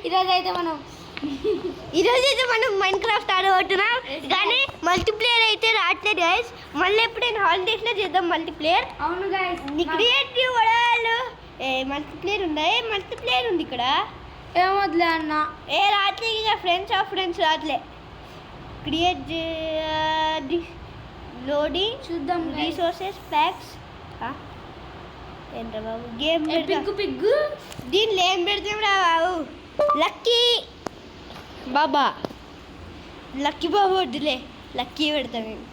ఈరోజు అయితే మనం మైన్క్రాఫ్ట్ ఆడబోతున్నాం కానీ మల్టీప్లేయర్ అయితే రావట్లేదు గైస్. మళ్ళీ ఎప్పుడైనా హాలిడేస్లో చేద్దాం మల్టీప్లేయర్. అవును గైస్, క్రియేటివ్ వడాలు మల్టీప్లేయర్ ఉంది ఇక్కడ. ఏమొద్దులే అన్న, రావట్లే ఇక ఫ్రెండ్స్ రావట్లే. క్రియేట్ లోడింగ్ చూద్దాం. రిసోర్సెస్ ప్యాక్స్ ఏంట్రా బాబు గేమ్ పిగ్గు దీనిలో ఏం పెడతాం రా బాబు? లక్కీ బాబా వద్దులే, లక్కీ పెడతాం మేము.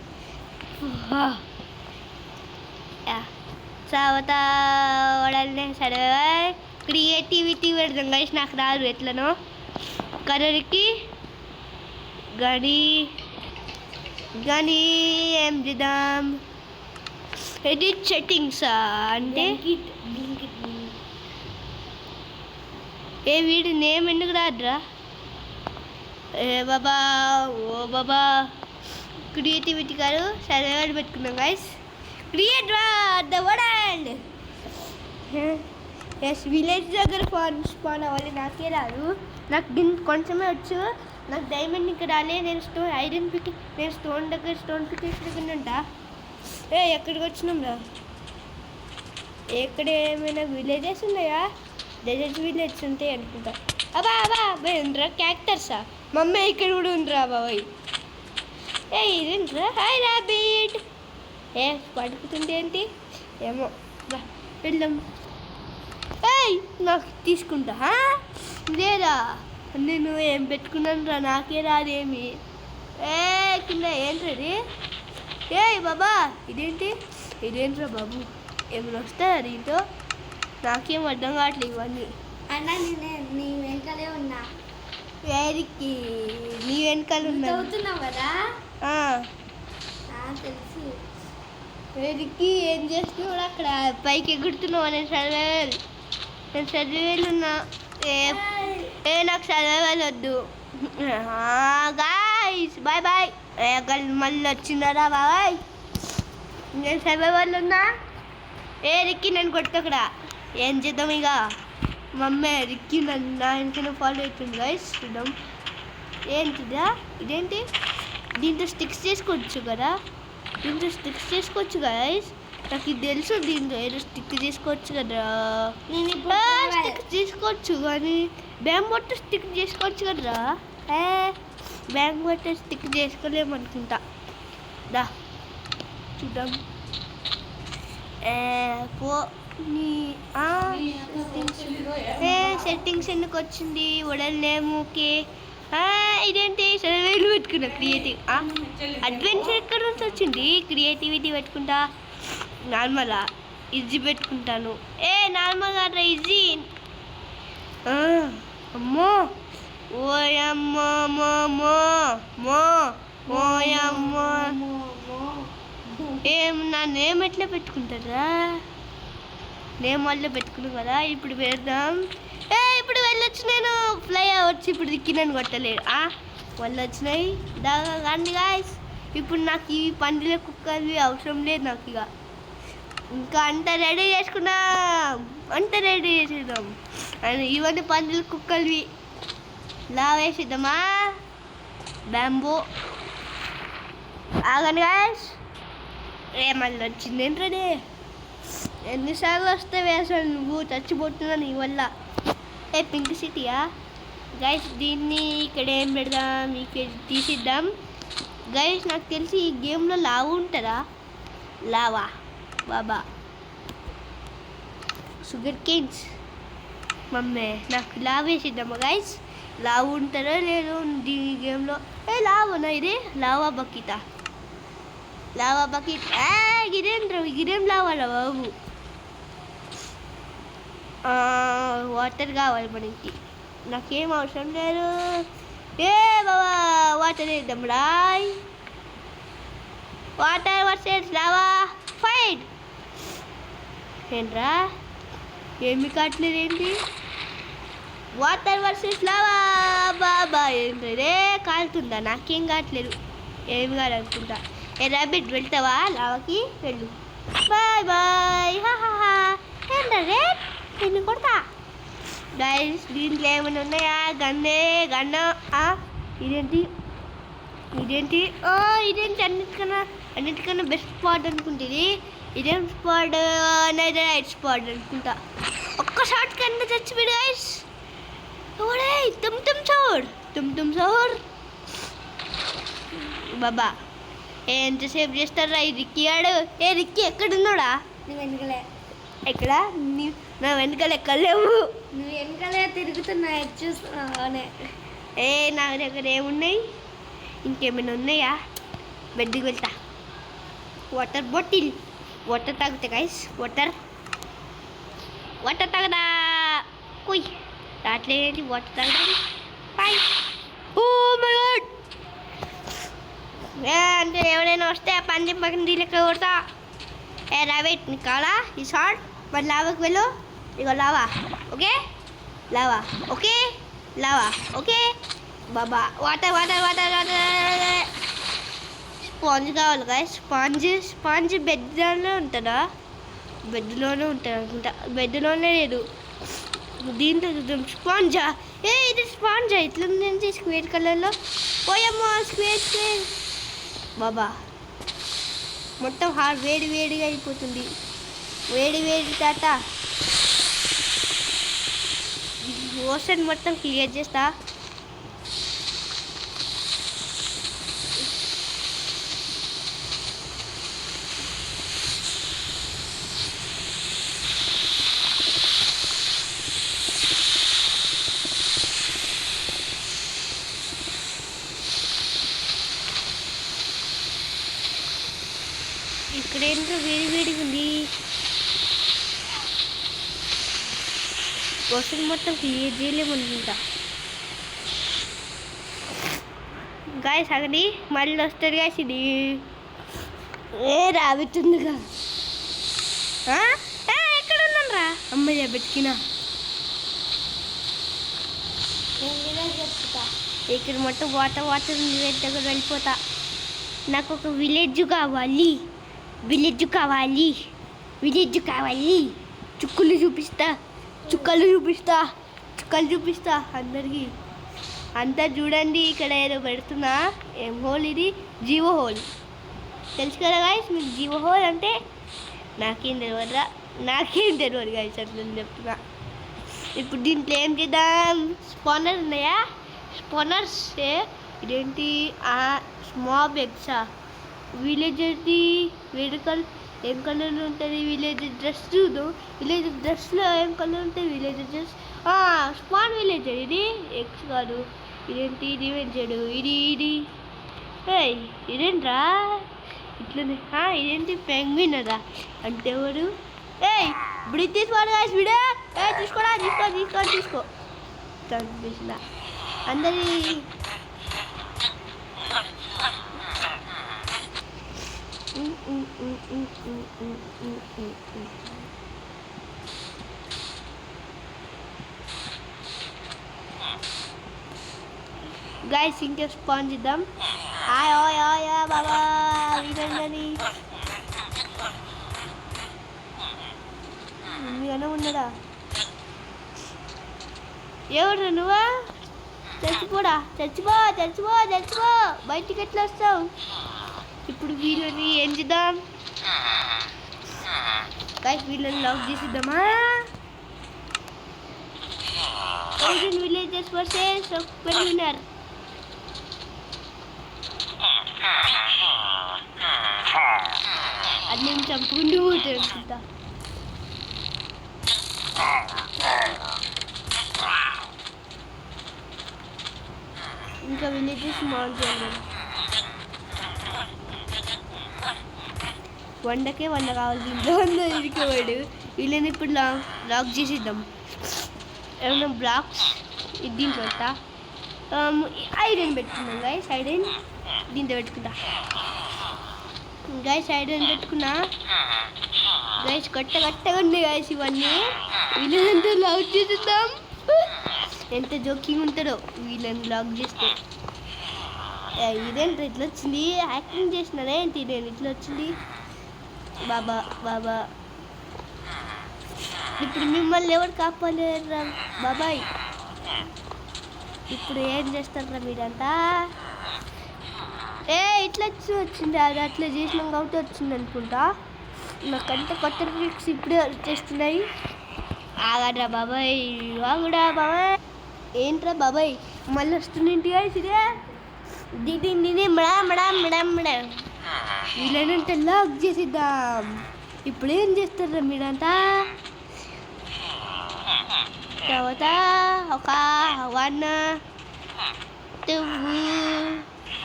చవతా వడాలనే సరే క్రియేటివిటీ పెడతాం గైస్. నాకు రాదు ఎట్లనో. కలర్కి గని ఏం చేద్దాం? ఎడిట్ సెట్టింగ్స్ అంటే వీడి నేమ్ ఎందుకు రాదురా? బాబా క్రియేటివిటీ కాదు సర్వైవల్ పెట్టుకున్నాం guys. Create the world. Yes village దగ్గర స్పాన్ అవ్వాలి. నాకే రాదు, నాకు దీనికి కొంచెమే వచ్చు. నాకు డైమండ్ ఇక్కడ రాలే. నేను స్టోన్ దగ్గర స్టోన్ పిక్ ఉంటా. ఎక్కడికి వచ్చినాం రా? ఎక్కడ ఏమైనా విలేజెస్ ఉన్నాయా? డెజర్ట్ విలేజ్ ఉంటాయి అనుకుంటా. అబ్బా ఏంట్రా క్యాక్టర్సా? మమ్మీ ఇక్కడ కూడా ఉండరా బాబాయ్? ఇదేంట్రా? Hi rabbit. పడుకుతుంటే ఏంటి ఏమో. వెళ్దాం. నాకు తీసుకుంటా లేదా? నేను ఏం పెట్టుకున్నాను రా? నాకే రాదేమి. కింద ఏంట్రది? బాబా ఇదేంట్రా బాబు? ఏమైనా వస్తాయా దీంతో? నాకేం అర్థం కావట్లేదు ఇవన్నీ. అన్న నీ వెనకాలే ఉన్నా. వేరికి నీ వెనకాల అవుతున్నావు కదా? తెలుసు. వేరికి ఏం చేస్తున్నావు అక్కడ? పైకి ఎగురుతున్నావు. నేను చదివేలు ఉన్నా. నాకు చదవాలి వద్దు గాయ్స్. బాయ్. మళ్ళీ వచ్చిందరా బాబాయ్? నేను చదివేవాళ్ళు ఉన్నా. రిక్కి నన్ను కొట్టక్కడ. ఏం చేద్దాం ఇక? మమ్మీ రిక్కి నా వెనక ఫాలో అవుతుంది గైస్. చూద్దాం ఏంటిదా? ఇదేంటి? దీంతో స్టిక్స్ చేసుకోవచ్చు కదా? గైస్. నాకు ఇది తెలుసు. దీంతో ఏదో స్టిక్ చేసుకోవచ్చు కదా? స్టిక్ చేసుకోవచ్చు కానీ బ్యాంబోతో స్టిక్ చేసుకోవచ్చు కదరా? బ్యాంబోతో స్టిక్ చేసుకోలేమనుకుంటా. దా చూద్దాం. సెట్టింగ్స్ ఎందుకు వచ్చింది? వడలేముకే. ఇదేంటి? సర్వేలు పెట్టుకున్నా. క్రియేటివ్ అడ్వెంచర్ ఎక్కడ నుంచి వచ్చింది? క్రియేటివిటీ పెట్టుకుంటా. నార్మలా ఈజీ పెట్టుకుంటాను. నార్మల్ కాదు ఈజీ. అమ్మో ఓయమ్మో నా నేమ్ ఎట్లా పెట్టుకుంటారా? నేమ్ వల్ల పెట్టుకున్నాం కదా. ఇప్పుడు పెడదాం. ఇప్పుడు వెళ్ళొచ్చు. నేను ఫ్లై అవ్వచ్చు. ఇప్పుడు దిక్కినని కొట్టలేదు. వాళ్ళు వచ్చినాయి దాని గాయస్. ఇప్పుడు నాకు ఈ పండుగ కుక్కలు అవసరం లేదు నాకు. ఇక ఇంకా అంతా రెడీ చేసుకున్నాం. ఇవన్నీ పండుగ కుక్కలవి. లావేసిద్దామా? బ్యాంబో ఆగండి గాయస్. మళ్ళీ వచ్చింది ఏంటంటే? ఎన్నిసార్లు వస్తావే అసలు? నువ్వు చచ్చిపోతున్నా నీ వల్ల. పింక్ సిటీయా గైస్? దీన్ని ఇక్కడ ఏం పెడదాం? ఇక్కడ తీసిద్దాం గైస్. నాకు తెలిసి ఈ గేమ్లో లావా ఉంటుందా? లావా బాబా షుగర్ కేన్స్. మమ్మీ నాకు లావా వేసిద్దామా గైస్? లావా ఉంటారో లేదో ఈ గేమ్లో. లావానా ఇది? Lava bucket. గిరేం లావాలా బాబు? వాటర్ కావాలి మనకి. నాకేం అవసరం లేదు. బాబా వాటర్ వేద్దాం రాయ్. Water versus lava fight. ఏంట్రా ఏమి కావట్లేదు ఏంటి? వాటర్ వర్సెస్ లావా బాబా. ఏంటంటే కాలుతుందా? నాకేం కావట్లేదు. ఏమి కాదనుకుంటా. రాబిట్ వెళ్తావా లావాకి? వెళ్ళు. బాయ్. ఏంటంటే నిన్ను కొడతా. గైస్ దీంట్లో ఏమైనా ఉన్నాయా? గన్న ఇదేంటి ఇదేంటి ఇదేంటి అన్నిటికన్నా బెస్ట్ స్పాట్ అనుకుంటుంది. ఇదేం స్పాట్? నైట్ స్పాట్ అనుకుంటా. ఒక్క షాట్ కన్నా చచ్చిపోయాడు గైస్. ఓడే తుమ్ సౌర్ బాబా ఎంతసేపు చేస్తారా ఈ రిక్కీ ఆడు? రిక్కీ ఎక్కడున్నాడా? నువ్వు వెనకలే. ఎక్కడ? నా వెనకాల ఎక్కలేవు. నువ్వు వెనకలే తిరుగుతున్నా చూస్తున్నానే. నా దగ్గర ఏమున్నాయి? ఇంకేమైనా ఉన్నాయా? బెడ్కి వెళ్తా. వాటర్ బాటిల్, వాటర్ తాగుతా గైస్. వాటర్ తాగదా? కుయ్ రాట్లేది వాటర్ తాగదా? బాయ్. Oh my God. అంటే ఎవరైనా వస్తే పంజం పక్కన దీనికి కొడతా. రావేట్ నీకు కావాలా ఈ షార్ట్? మరి లావాకి వెళ్ళు. ఇగో lava. Okay lava. Okay lava. Okay బాబా. వాటర్ స్పాంజ్ కావాలి కదా. స్పాంజ్ బెడ్లోనే ఉంటుందా? బెడ్లోనే ఉంటుంది అనుకుంటా. బెడ్లోనే లేదు. దీంట్లో చూద్దాం. స్పాంజా? ఇది స్పాంజా? ఇట్లా ఉంది స్క్వేర్ కలర్లో. పోయమ్మా స్క్వేర్ బాబా. మొత్తం వేడిగా అయిపోతుంది. వేడి తాత. ఓషన్ మొత్తం క్లియర్ చేస్తా. ఇక్కడ ఏంటో వేడిగా ఉంది. ఓషన్ మొత్తం క్లియర్ చేయలేమనుకుంటా. గాయస్ అగది మళ్ళీ వస్తుంది గాయస్. ఇది రాబెట్టుందిగా. ఎక్కడ ఉన్నాను రా అమ్మయ్య బతికినా. ఇక్కడ మొత్తం వాటర్ దగ్గర వెళ్ళిపోతా. నాకు ఒక విలేజ్ కావాలి. చుక్కలు చూపిస్తా అందరికి. అంతా చూడండి. ఇక్కడ ఏదో పెడుతున్నా. ఏం హోల్ ఇది? GO whole. తెలుసు కదా గాయస్ మీకు జీవో హోల్ అంటే? నాకేం తెలియదు గాయస్. అట్లా చెప్తున్నా. ఇప్పుడు దీంట్లో ఏం చేద్దాం? స్పానర్ ఉన్నాయా? స్పానర్స్ ఇదేంటి? స్మాబ్ ఎగ్సా? విలేజర్ది ఏం కలర్ ఉంటుంది? విలేజ్ డ్రెస్ చూద్దాం. విలేజ్ డ్రెస్లో ఏం కలర్ ఉంటుంది? Village dress span villager. ఇది ఎగ్స్ కాదు. ఇదేంటి? ఇది వెంచాడు. ఇది ఇదేంట్రా ఇట్లనే? ఇదేంటి? పెంగ్విన్ అదా? అంటే ఎవరు? ఇప్పుడు తీసుకోండి గాయస్ వీడియో. తీసుకో కనిపిస్తుందా అందరి? గాయస్ ఇంకా స్పాన్ చేద్దాం. బాబా వీరండి మీరన్నా ఉన్నాడా? ఎవరు నువ్వా? చచ్చిపో బయటికి ఎట్లా వస్తావు? ఇప్పుడు వీళ్ళని ఏం చేద్దాం గాయస్? వీళ్ళని లాక్ చేసిద్దామా? 1000 villages versus winner. అది నేను చంపుకుంటూ పోతాను అనుకుంటా. ఇంకా విలేజెస్ మాల్ చేయాలి. 100కే 100 కావాలి. దీంట్లో 100 ఇరికేవాడు. వీళ్ళని ఇప్పుడు లాక్ చేసిద్దాం. ఏమన్నా బ్లాక్స్ దీంట్లో వస్తా. ఐరన్ పెట్టుకున్నాం గాయస్. ఐరన్ దీంట్లో పెట్టుకుంటా గాయస్. ఐరన్ పెట్టుకున్నా గాయస్. కట్టగా ఉంది గాయస్ ఇవన్నీ. వీళ్ళంతా లాక్ చేసేద్దాం. ఎంత జోకింగ్ ఉంటుందో వీళ్ళని లాక్ చేస్తే. ఇదేంటి ఇట్లా వచ్చింది? యాక్టింగ్ చేసినారా ఏంటి? నేను ఇట్లా వచ్చింది? బాబా ఇప్పుడు మిమ్మల్ని ఎవరు కాపాలేరా బాబాయ్? ఇప్పుడు ఏం చేస్తారా మీరంతా? ఇట్లా వచ్చింది, అది అట్లా చేసినాం కాబట్టి వచ్చింది అనుకుంటా. నాకంటే కొత్త ట్రిక్స్ ఇప్పుడే వచ్చేస్తున్నాయి. ఆగడ్రా బాబాయ్, ఆగుడా బాబాయ్. ఏంట్రా బాబాయ్ మళ్ళీ వస్తుందేంటి? ఇదే దీన్ని మేడం వీళ్ళనంటే లాక్ చేసిద్దాం. ఇప్పుడు ఏం చేస్తారా మీరంతా? తర్వాత ఒక 1 2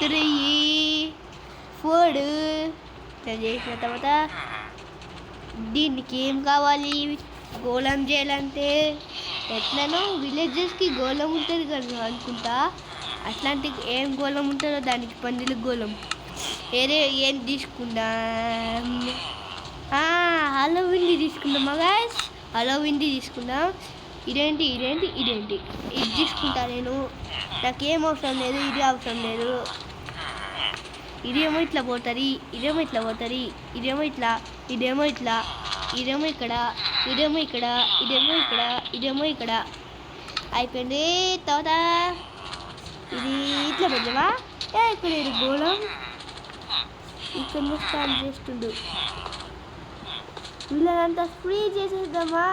3 4 చేసిన తర్వాత దీనికి ఏం కావాలి? గోళం చేయాలంటే ఎట్లనో విలేజెస్కి గోళం ఉంటుంది కదా అనుకుంటా. అట్లాంటి ఏం గోళం ఉంటుందో దానికి పందిల గోళం. ఏం తీసుకుందాం? హలోవింది తీసుకుందామా గాయ్స్? హలోవింది తీసుకుందాం. ఇదేంటి ఇది తీసుకుంటా నేను. నాకేం అవసరం లేదు, ఇది అవసరం లేదు. ఇదేమో ఇట్లా పోతుంది, ఇదేమో ఇట్లా పోతుంది, ఇదేమో ఇట్లా, ఇదేమో ఇట్లా, ఇదేమో ఇక్కడ, ఇదేమో ఇక్కడ, ఇదేమో ఇక్కడ, ఇదేమో ఇక్కడ. అయిపోయింది. తర్వాత ఇది ఇట్లా పెడదామా? ఇక్కడ ఇది గోళం ఇక్కడ స్టార్ట్ చేస్తుండు. వీళ్ళంతా ఫ్రీ చేసేద్దామా?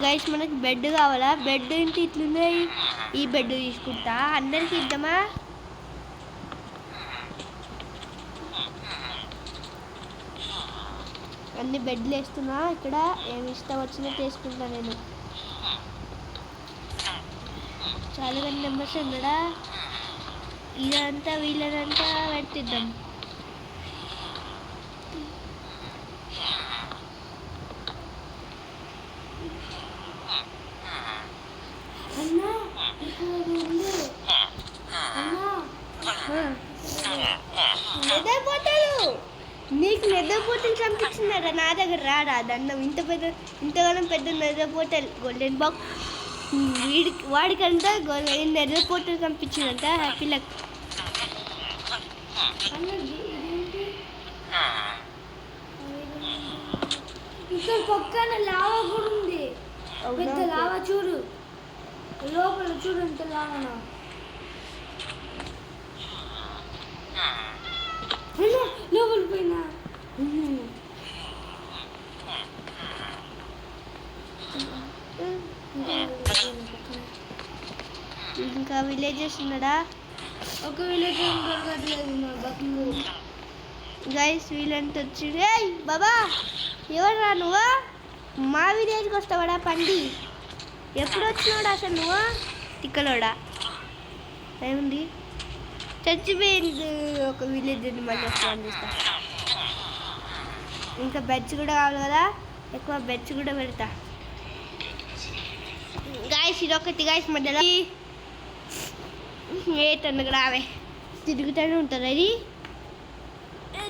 గైస్ మనకి బెడ్ కావాలా? బెడ్ ఏంటి ఇట్లున్నాయి? ఈ బెడ్ తీసుకుంటా. అందరికి ఇద్దామా? అన్ని బెడ్లు వేస్తున్నా. ఇక్కడ ఏమి ఇష్టం వచ్చినట్టు వేసుకుంటా నేను. చాలా మంది నెంబర్స్ ఉన్నాడా? ఇదంతా వీళ్ళనంతా పెట్టిద్దాం. నిద్రపోతారు. నీకు నిద్రపోతలు చంపించినారా? నా దగ్గర రాడా దండం? ఇంతగానం పెద్ద నిద్రపోతలు గోల్డెన్ బాక్స్ వాడికంతా నిద్రపోతలు చంపించిందంట. Happy luck. ఇక్కడ పక్కన లావా కూడా ఉంది. పెద్ద లావా చూడు, లోపల చూడు ఎంత లావా. లోపల పోయినా ఇంకా విలేజెస్ ఉన్నాడా? ఒక విలేజ్ బతుకు. గైస్ వీళ్ళంతా వచ్చి బాబా ఎవరా నువ్వు? మా విలేజ్కి వస్తావాడా పండి? ఎప్పుడు వచ్చినాడు అసలు నువ్వు? తిక్కలోడా ఏముంది? చచ్చిపోయింది ఒక విలేజ్ అని మళ్ళీ ఫోన్ చేస్తా. ఇంకా బెడ్స్ కూడా కావాలి కదా, ఎక్కువ బెడ్స్ కూడా పెడతా. గాయస్ ఇదొకటి గాయస్ మధ్యలో ఏ తొందరగా ఆమె తిరుగుతూనే ఉంటుంది. అది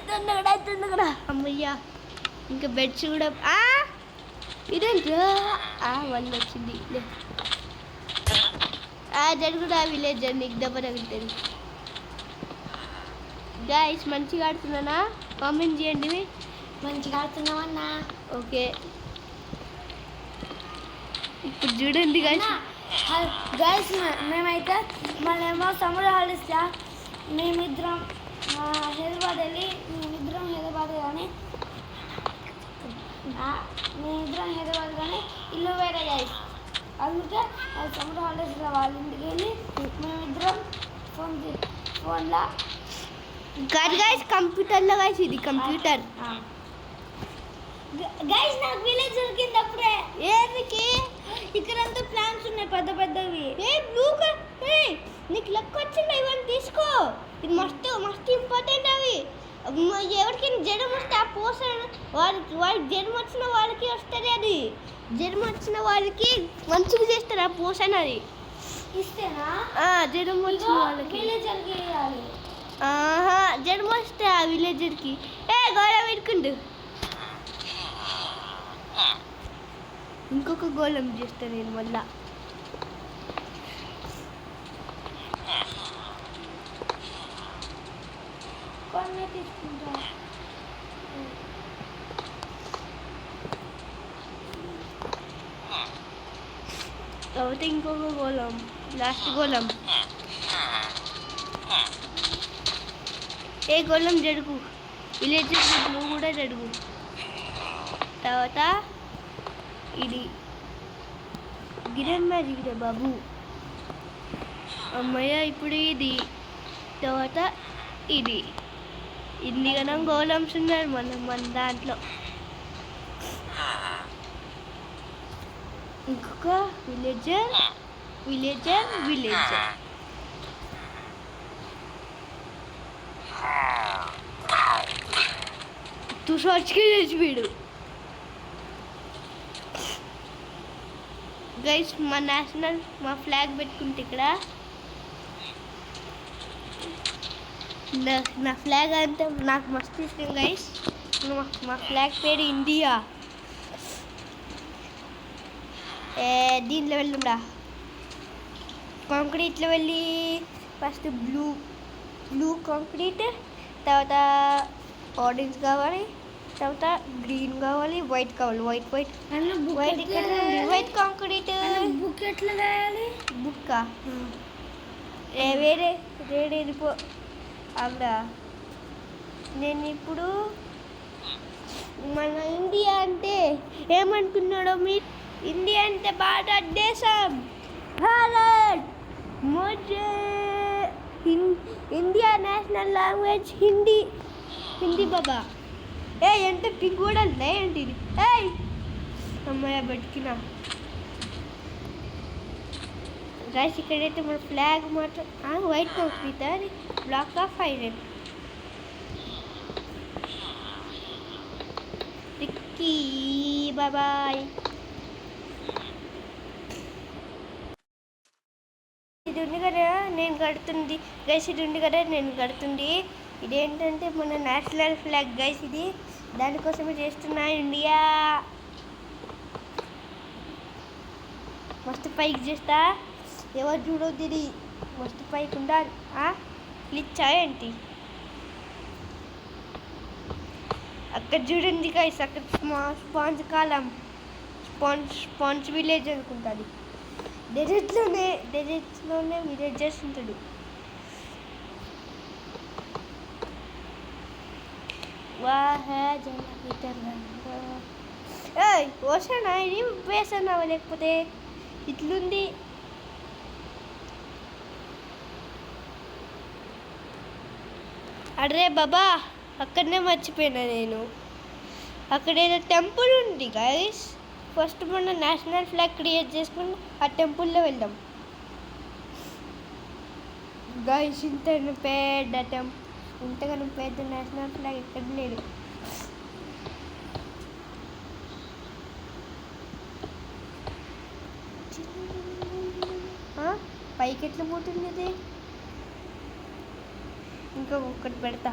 తొందరగా అమ్మయ్యా. ఇంకా బెడ్స్ కూడా ఇదేంటి వాళ్ళు వచ్చింది జరుగుడా విలేజ్ నీకు దెబ్బ తగులుతుంది. గాయస్ మంచిగా ఆడుతున్నానా? కామెంట్ చేయండి. మంచిగా ఆడుతున్నామన్నా. ఓకే ఇప్పుడు చూడండి గాయస్. గైస్ మేమైతే మళ్ళేమో సమ్మర్ హాలిడేస్లో మేమిద్దరం హైదరాబాద్ కానీ మేమిద్దరం హైదరాబాద్ కానీ ఇల్లు వేరే గైస్. అందుకే సమ్మర్ హాలిడేస్లో వాళ్ళ ఇంటికి వెళ్ళి మేమిద్దరం ఫోన్లో కాదు గైస్, కంప్యూటర్లో గైస్. ఇది కంప్యూటర్ గైస్. నాకు విలేజ్ దొరికింది అప్పుడే. ఏమికి? ఇక్కడంతా ప్లాన్స్ ఉన్నాయి పెద్ద పెద్దవి. నీకు లెక్క వచ్చింది, ఇవన్నీ తీసుకో. ఇది మస్తు ఇంపార్టెంట్. అవి ఎవరికైనా జ్వరం వస్తే ఆ పోసాను వాడికి జ్వరం వచ్చిన వాళ్ళకి వస్తుంది. అది జ్వరం వచ్చిన వాళ్ళకి మంచిగా చేస్తారు ఆ పోసాను. అది ఇస్తేనా జ్వరం వచ్చిన వాళ్ళకి విలేజర్కి ఇవ్వాలి. జ్వరం వస్తే ఆ విలేజర్కి గౌరవం పెట్టుకుంటు. ఇంకొక గోళం చేస్తాను నేను మళ్ళా. తీసుకుంటా. తర్వాత ఇంకొక గోళం, లాస్ట్ గోళం. ఏ గోళం జరుగు, విలేజెస్ నువ్వు కూడా జరుగు. తర్వాత ఇది గిరణ్ మ్యాజిక్ రే బాబు. అమ్మయ్య ఇప్పుడు ఇది. తర్వాత ఇది ఇన్ని గనం గోళమ్స్ ఉన్నారు మన దాంట్లో. ఇంకొక విలేజర్ విలేజర్ విలేజర్. तू सोच के चीड़ गैस మా నేషనల్ మా ఫ్లాగ్ పెట్టుకుంటే ఇక్కడ నా ఫ్లాగ్ అంటే నాకు మస్తు ఇష్టం గైస్. మా ఫ్లాగ్ పేరు ఇండియా. దీంట్లో వెళ్ళుండా కాంక్రీట్లో వెళ్ళి ఫస్ట్ బ్లూ కాంక్రీట్, తర్వాత ఆరెంజ్ కావాలి, తర్వాత గ్రీన్ కావాలి, వైట్ కావాలి. వైట్ ఇక్కడ వైట్ కాంక్రీట్. బుక్ ఎట్లా రాయాలి? బుక్కా వేరే వెళ్ళిపో అక్కడ. నేను ఇప్పుడు మన ఇండియా అంటే ఏమనుకున్నాడో మీరు? ఇండియా అంటే భారతదేశం. భారత్ ముझे India national language Hindi. Hindi బాబా. ఎంత పిక్ కూడా ఏంటి ఇది? అమ్మాయి బతికినా గైస్. ఇక్కడైతే మన ఫ్లాగ్ మాత్రం వైట్ కాంక్రీట్, అది బ్లాక్ ఆఫ్ ఐరన్. టిక్కీ బాబాయ్. ఇది ఉంది కదా నేను కడుతుంది గైస్. ఇది ఉంది కదా నేను కడుతుంది. ఇదేంటంటే మన నేషనల్ ఫ్లాగ్ గైస్. ఇది దానికోసమే చేస్తున్నా. ఇండియా మస్తు పైకి చేస్తా. ఎవరు చూడొద్దు, ఇది మస్తు పైకి ఉండాలి. క్లిచ్చా ఏంటి అక్కడ చూడండి గైస్. అక్కడ స్పాంజ్ కాలం, స్పాంజ్ విలేజ్ అనుకుంటుంది. డెజర్ట్లోనే విలేజెస్ ఉంటాడు. ఓసానా ఇది వేసానావా లేకపోతే ఇట్లుంది? అరే బాబా, అక్కడనే మర్చిపోయినా నేను. అక్కడ ఏదో టెంపుల్ ఉంది గైస్. ఫస్ట్ మనం నేషనల్ ఫ్లాగ్ క్రియేట్ చేసుకుని ఆ టెంపుల్లో వెళ్దాం గైస్. ఇంతగానో పెద్ద నేషనల్ ఫ్లాగ్ ఎక్కడ లేదు. పైకి ఎట్లా పోతుంది ఇది? ఇంకా ఒక్కటి పెడతా.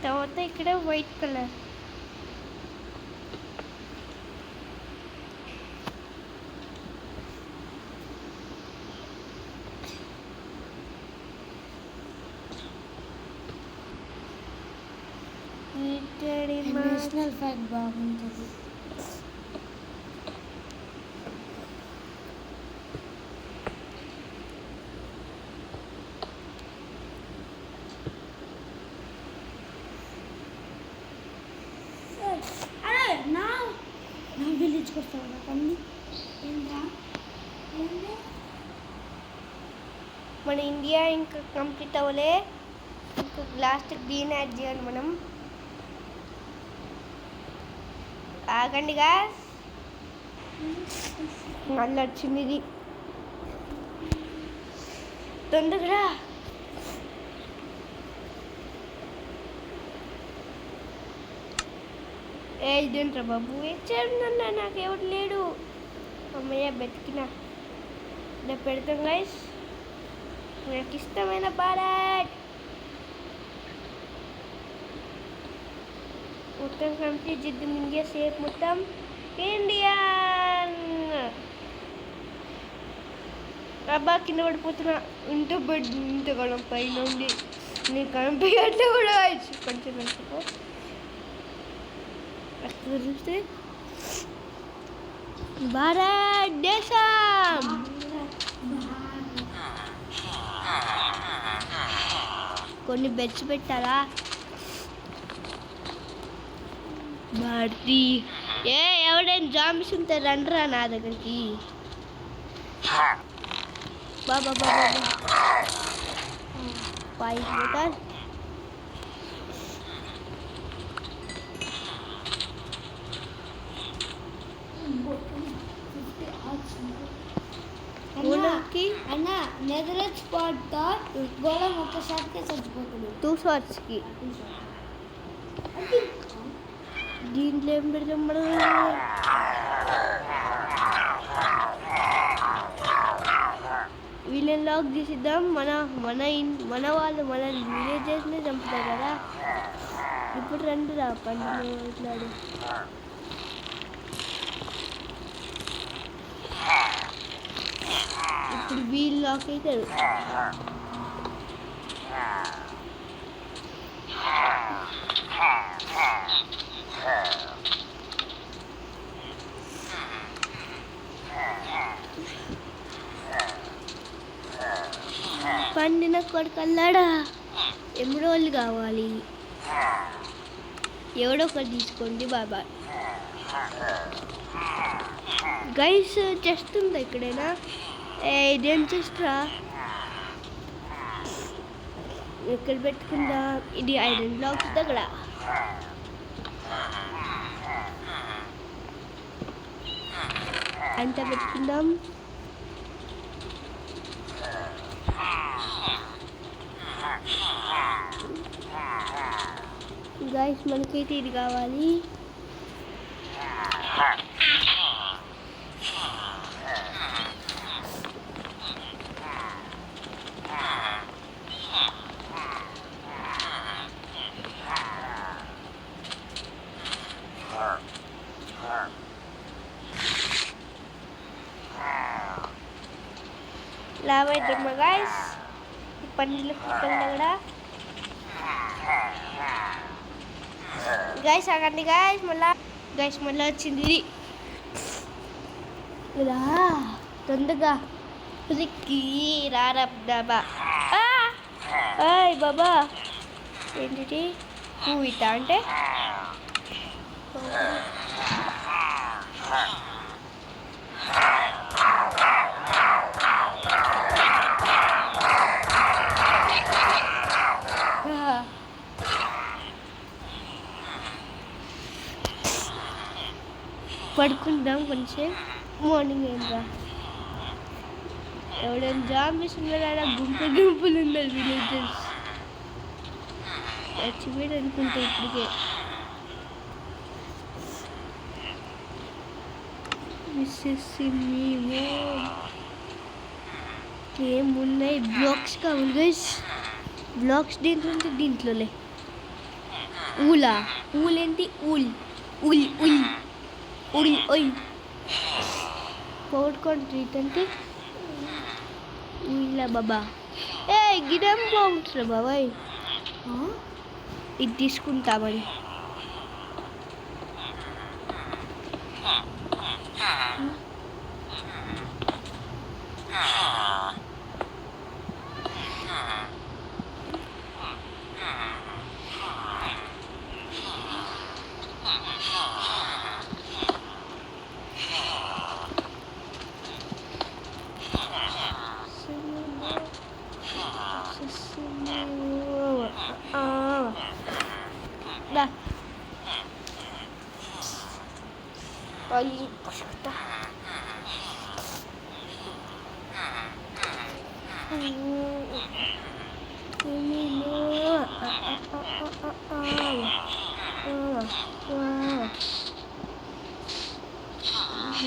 తర్వాత ఇక్కడ వైట్ కలర్. నేషనల్ ఫ్లాగ్ బాగుంటుంది. అరే నా విలేజ్కి వస్తావు అన్ని ఏంద్రా? మన ఇండియా ఇంకా కంప్లీట్ అవ్వలే. ఇంకా లాస్ట్ గ్రీన్ యాడ్ చేయాలి మనం. ఆగండిగా, మళ్ళీ వచ్చింది ఇది. తొందరగా ఇదేంట్రా బాబు ఇచ్చాడన్నా, నాకు ఎవరు లేడు. అమ్మయ్య బతికినా. నేను పెడతాం గైస్. నాకు ఇష్టమైన భారత్. మొత్తం కంప్లీట్ చేద్దాం. ఇండియా సేఫ్ మొత్తం ఇండియన్. అబ్బా కింద పడిపోతున్నా. ఇంత బెడ్ ఇంతగలం పైన ఉండి నీకు కనిపించట్లే కూడా. కొంచెం మంచిపో అక్కడ చూస్తే భారతదేశం. కొన్ని బెడ్స్ పెట్టాలా భారతి? ఎవడైనా జాంబీస్ ఉంటే రండిరా నా దగ్గరికి. బాబా బాబా పైకి పోతారు. అన్న నెదరేజ్ స్పాట్ తో గోళం ఒక్కసారికి చచ్చిపోతుంది. 2 షాట్స్కి దీంట్లో ఏం పెడతాం మనం? వీళ్ళని లాక్ చేసిద్దాం. మన వాళ్ళు మన విలేజెస్నే చంపుతారు కదా. ఇప్పుడు రండి రా పండుగ మాట్లాడు. ఇప్పుడు వీళ్ళు లాక్ అవుతారు. పండిన కొడుకల్లాడా ఎమ్రోళ్ళు కావాలి. ఎవడో ఒకటి తీసుకోండి బాబా. గైస్ చెస్ట్ ఉందా ఎక్కడైనా? ఇదేం చెస్ట్రా? ఎక్కడ పెట్టుకుందా? ఇది ఐరన్ బ్లాక్స్ దగ్గర. అంతా పెట్టుకుందాం. గైస్ మనకైతే ఇది కావాలి. లావైద్దమ్మా గైస్. ఈ పండ్ల కుక్కల దగ్గర గైస్ ఆగండి గైస్. మళ్ళీ వచ్చింది ఇది. రా తొందరగా రిక్కి రారబ్దాబా. బాబా ఏంటి పూయిత అంటే? పడుకుందాం కొంచెం. మార్నింగ్ ఏంట్రా ఎవడైనా జాంబీస్ ఉన్నారా? గుంపులు ఉన్నారు విలేజెస్. చచ్చిపోయాడు అనుకుంటా ఇప్పటికే. ఏమున్నాయి? బ్లాక్స్ కావాలి గైస్. బ్లాక్స్ దీంట్లో ఉంటే దీంట్లోలే. ఊలేంటి? ఊల్ పవర్ కాంట్రీట్ అంటే ఊళ్ళ బాబా. గిడెం బాగుంటుంది బాబాయ్. ఇది తీసుకుంటామని.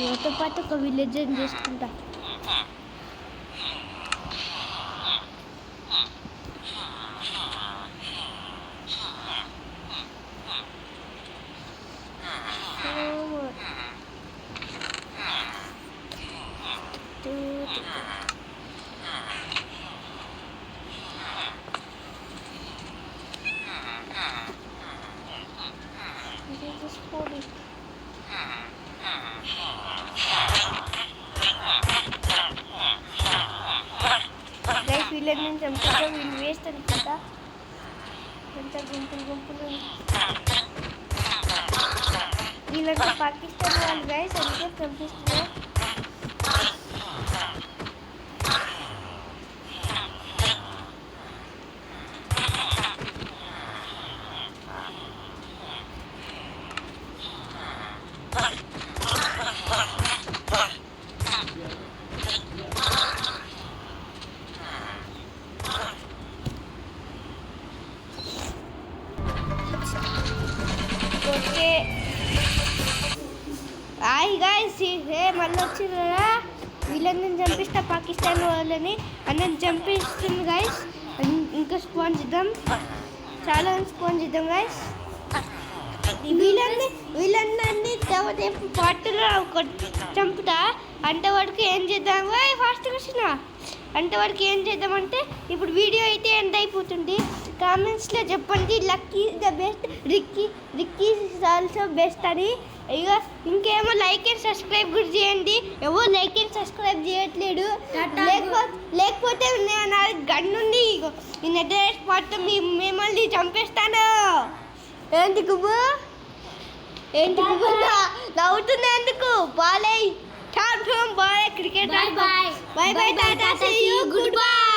నాతో పాటు ఒక విలేజ్ చేసుకుంటా. వీళ్ళని చంపుతాం, వీళ్ళు వేస్ట్ అనుకుంటా. ఎంత గుంపులు గుంపులు వీళ్ళంతా పాకిస్తాన్ వాళ్ళు గైస్, అందుకే పంపిస్తున్నారు. ఓకే హాయ్ గైస్, మళ్ళీ వచ్చిందా? వీళ్ళని చంపిస్తా పాకిస్తాన్ వాళ్ళని, అన్నని చంపిస్తుంది గైస్. ఇంకా స్పాన్ చేద్దాం, చాలా స్పాన్ చేద్దాం గైస్. వీళ్ళందరినీ పార్టీలో చంపుతా. అంతవరకు ఏం చేద్దాం? ఫాస్ట్గా వచ్చిన అంతవరకు ఏం చేద్దామంటే, ఇప్పుడు వీడియో అయితే ఎంత అయిపోతుంది కామెంట్స్లో చెప్పండి. Lucky the best, Ricky also best అని. ఇక ఇంకేమో లైక్ అండ్ సబ్స్క్రైబ్ కూడా చేయండి. ఎవరు లైక్ అండ్ సబ్స్క్రైబ్ చేయట్లేదు. లేకపోతే నా గన్నుంది, ఈ నెట్ స్పాట్ మిమ్మల్ని చంపేస్తాను. ఏంటి గుబ్బు నవ్వుతున్నా ఎందుకు? బాలే boy cricket, Bye bye. Bye bye టాటా, సీ యూ, గుడ్ బై.